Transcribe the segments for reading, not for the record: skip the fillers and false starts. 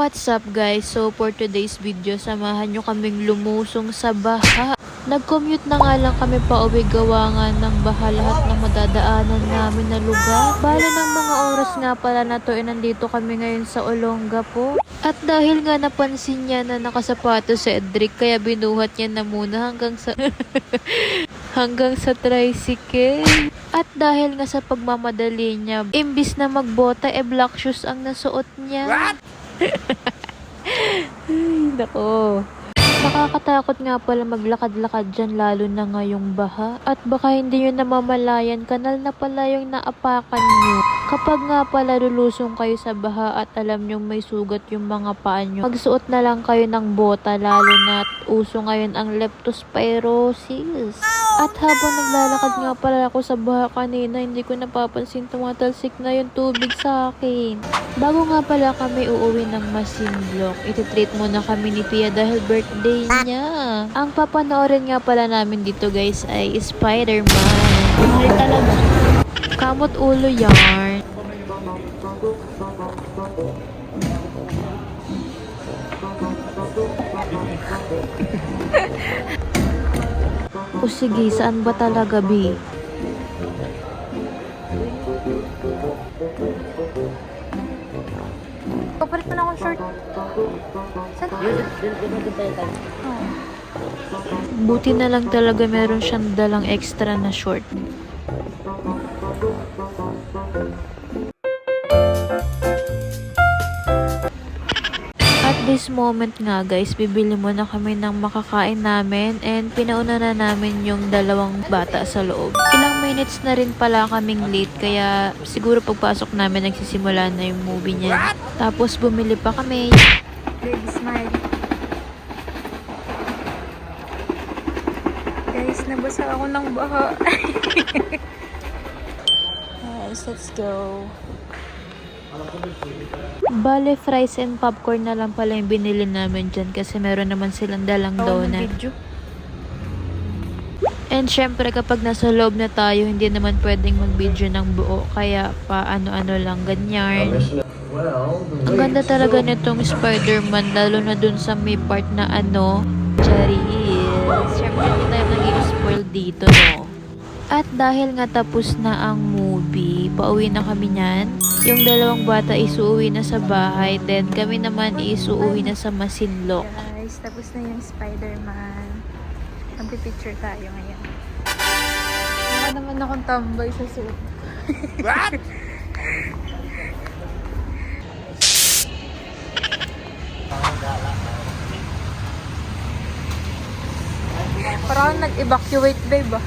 What's up guys? So for today's video, samahan nyo kaming lumusong sa baha. Nag-commute na nga lang kami pa uwi gawa nga ng baha lahat ng madadaanan namin na lugar. Bale ng mga oras nga pala na to nandito kami ngayon sa Olonga po. At dahil nga napansin niya na nakasapatos si Edric, kaya binuhat niya na muna hanggang sa hanggang sa tricycle. At dahil nga sa pagmamadali niya, imbis na magbota, black shoes ang nasuot niya. What? Ay, nako. Nakakatakot nga pala maglakad-lakad dyan lalo na ngayong baha. At baka hindi nyo namamalayan, kanal na pala yung naapakan nyo. Kapag nga pala lulusong kayo sa baha at alam nyo may sugat yung mga paa nyo, magsuot na lang kayo ng bota lalo na uso ngayon ang leptospirosis. At habang naglalakad nga pala ako sa baha kanina, hindi ko napapansin tumatalsik na yung tubig sa akin. Bago nga pala kami uuwi ng Masinloc, ititreat muna kami ni Pia dahil birthday niya. Ang papanoorin nga pala namin dito guys ay Spider-Man. Hindi talaga. Kamot ulo yarn. O sige, saan ba talaga, B? Kapalit mo na akong short. Saan? Buti na lang talaga meron siyang dalang extra na short. At this moment nga guys, bibili muna kami ng makakain namin and pinauna na namin yung dalawang bata sa loob. Ilang minutes na rin pala kaming late kaya siguro pagpasok namin nagsisimula na yung movie niya. Tapos bumili pa kami. Baby smile. Guys, nabasa ako ng baha. Guys, let's go. Bale, fries and popcorn na lang pala yung binili namin dyan kasi meron naman silang dalang donut. And syempre kapag nasa loob na tayo, hindi naman pwedeng mag-video ng buo kaya pa ano-ano lang ganyan. Ang ganda talaga nitong Spider-Man lalo na dun sa may part na Charis. Syempre hindi tayo nag-i-spoil dito, no? At dahil nga tapos na ang movie, pauwi na kami niyan. Yung dalawang bata isuuwi na sa bahay, then kami naman isuuwi na sa Masinloc. Guys, tapos na yung Spider-Man. Magpipicture tayo ngayon. Wala naman akong tambay sa suit. What? Parang nag-evacuate, babe, ah.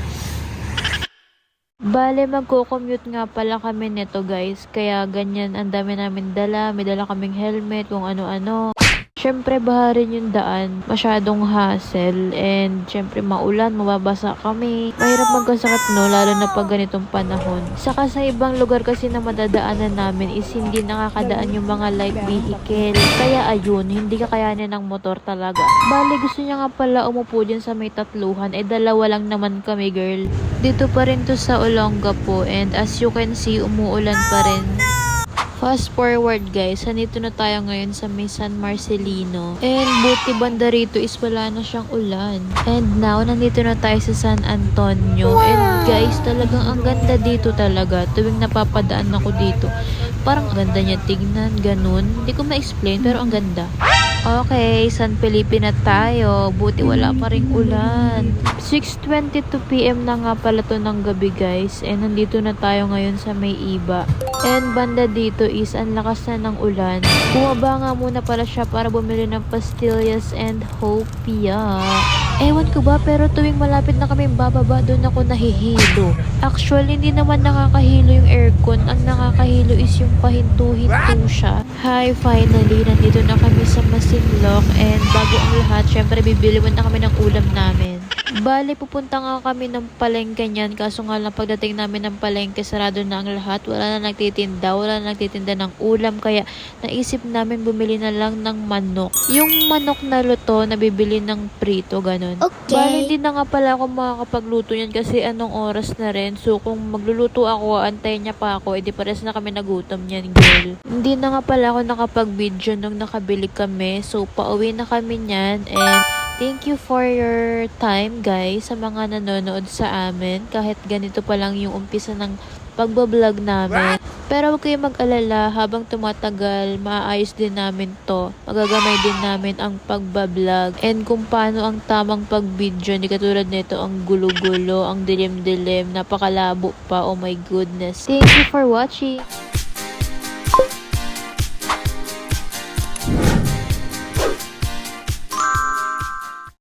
Bale, magko-commute nga pala kami neto guys. Kaya ganyan, ang dami namin dala. May dala kaming helmet, kung ano-ano. Syempre, baha rin yung daan. Masyadong hassle. And syempre, maulan, mababasa kami. Mahirap magkasakit, no? Lalo na pag ganitong panahon. Saka sa ibang lugar kasi na madadaanan namin is hindi nakakadaan yung mga light vehicle. Kaya ayun, hindi kakayanin ng motor talaga. Bale, gusto niya nga pala umupo dyan sa may tatluhan. Dalawa lang naman kami, girl. Dito pa rin to sa Olonga po. And as you can see, umuulan pa rin. Fast forward guys, nandito na tayo ngayon sa may San Marcelino. And buti banda rito is wala na siyang ulan. And now, nandito na tayo sa San Antonio. And guys, talagang ang ganda dito talaga. Tuwing napapadaan ako dito, parang ganda niya tignan, ganun. Hindi ko ma-explain, pero ang ganda. Okay, San Felipe na tayo. Buti wala pa ring ulan. 6:22 PM na nga pala to ng gabi guys. And nandito na tayo ngayon sa may iba. And banda dito is ang lakas na ng ulan. Bumaba nga muna pala siya para bumili ng pastillas and hopia. Ewan ko ba, pero tuwing malapit na kami bababa, doon ako nahihilo. Actually, hindi naman nakakahilo yung aircon. Ang nakakahilo is yung pahinto-hinto siya. Hi, finally, nandito na kami sa Masinloc. And bago ang lahat, syempre bibili muna kami ng ulam namin. Bale, pupunta nga kami ng palengke niyan. Kaso nga lang pagdating namin ng palengke, sarado na ang lahat. Wala na nagtitinda ng ulam. Kaya naisip namin bumili na lang ng manok. Yung manok na luto, nabibili ng prito, ganun. Okay. Bale, hindi na nga pala ako makakapagluto yan kasi anong oras na rin. So, kung magluluto ako, antayin niya pa ako, edi pares na kami nagutom yan, girl. Hindi na nga pala ako nakapag-video nung nakabili kami. So, pauwi na kami niyan. And thank you for your time, guys, sa mga nanonood sa amin. Kahit ganito pa lang yung umpisa ng pagbablog namin. Pero huwag kayong mag-alala, habang tumatagal, maayos din namin to. Magagamay din namin ang pagbablog. And kung paano ang tamang pag-video, hindi katulad nito, ang gulo-gulo, ang dilim-dilim, napakalabo pa, oh my goodness. Thank you for watching!